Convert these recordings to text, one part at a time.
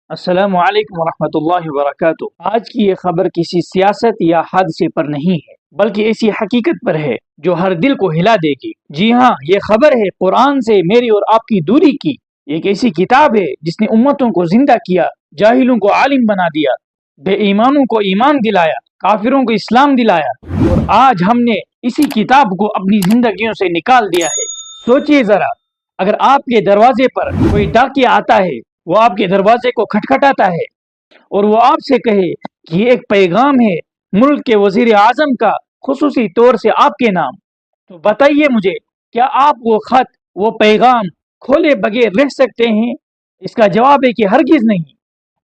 السلام علیکم ورحمۃ اللہ وبرکاتہ۔ آج کی یہ خبر کسی سیاست یا حادثے پر نہیں ہے، بلکہ ایسی حقیقت پر ہے جو ہر دل کو ہلا دے گی۔ جی ہاں، یہ خبر ہے قرآن سے میری اور آپ کی دوری کی۔ ایک ایسی کتاب ہے جس نے امتوں کو زندہ کیا، جاہلوں کو عالم بنا دیا، بے ایمانوں کو ایمان دلایا، کافروں کو اسلام دلایا، اور آج ہم نے اسی کتاب کو اپنی زندگیوں سے نکال دیا ہے۔ سوچئے ذرا، اگر آپ کے دروازے پر کوئی ڈاکیا آتا ہے، وہ آپ کے دروازے کو کھٹکھٹاتا ہے اور وہ آپ سے کہے کہ یہ ایک پیغام ہے ملک کے وزیر اعظم کا، خصوصی طور سے آپ کے نام، تو بتائیے مجھے، کیا آپ وہ خط، وہ پیغام کھولے بغیر رہ سکتے ہیں؟ اس کا جواب ہے کہ ہرگز نہیں۔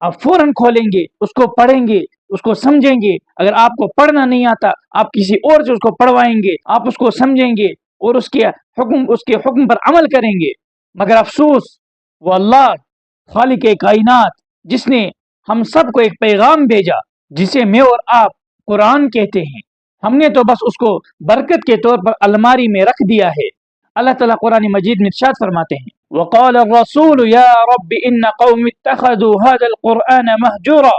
آپ فوراً کھولیں گے، اس کو پڑھیں گے، اس کو سمجھیں گے۔ اگر آپ کو پڑھنا نہیں آتا، آپ کسی اور سے اس کو پڑھوائیں گے، آپ اس کو سمجھیں گے اور اس کے حکم پر عمل کریں گے۔ مگر افسوس، وہ اللہ خالق کائنات جس نے ہم سب کو ایک پیغام بھیجا، جسے میں اور آپ قرآن کہتے ہیں، ہم نے تو بس اس کو برکت کے طور پر الماری میں رکھ دیا ہے۔ اللہ تعالیٰ قرآن مجید میں ارشاد فرماتے ہیں، وقال الرسول یا رب ان قوم اتخذوا هذا القرآن مہجورا۔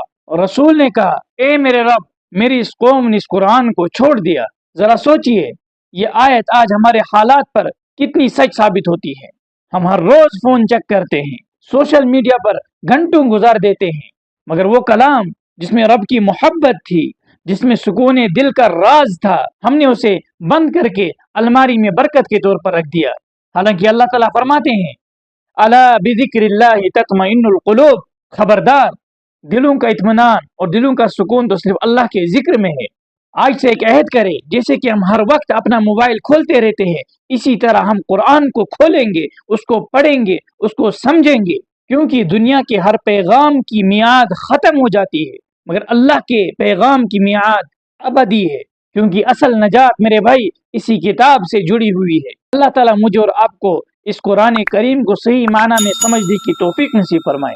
رسول نے کہا، اے میرے رب، میری اس قوم نے اس قرآن کو چھوڑ دیا۔ ذرا سوچئے، یہ آیت آج ہمارے حالات پر کتنی سچ ثابت ہوتی ہے۔ ہم ہر روز فون چیک کرتے ہیں، سوشل میڈیا پر گھنٹوں گزار دیتے ہیں، مگر وہ کلام جس میں رب کی محبت تھی، جس میں سکون دل کا راز تھا، ہم نے اسے بند کر کے الماری میں برکت کے طور پر رکھ دیا۔ حالانکہ اللہ تعالیٰ فرماتے ہیں، الا بذکر اللہ تطمئن القلوب، خبردار، دلوں کا اطمینان اور دلوں کا سکون تو صرف اللہ کے ذکر میں ہے۔ آج سے ایک عہد کریں، جیسے کہ ہم ہر وقت اپنا موبائل کھولتے رہتے ہیں، اسی طرح ہم قرآن کو کھولیں گے، اس کو پڑھیں گے، اس کو سمجھیں گے، کیونکہ دنیا کے ہر پیغام کی میعاد ختم ہو جاتی ہے، مگر اللہ کے پیغام کی میعاد ابدی ہے، کیونکہ اصل نجات میرے بھائی اسی کتاب سے جڑی ہوئی ہے۔ اللہ تعالیٰ مجھے اور آپ کو اس قرآن کریم کو صحیح معنی میں سمجھنے کی توفیق نصیب فرمائے۔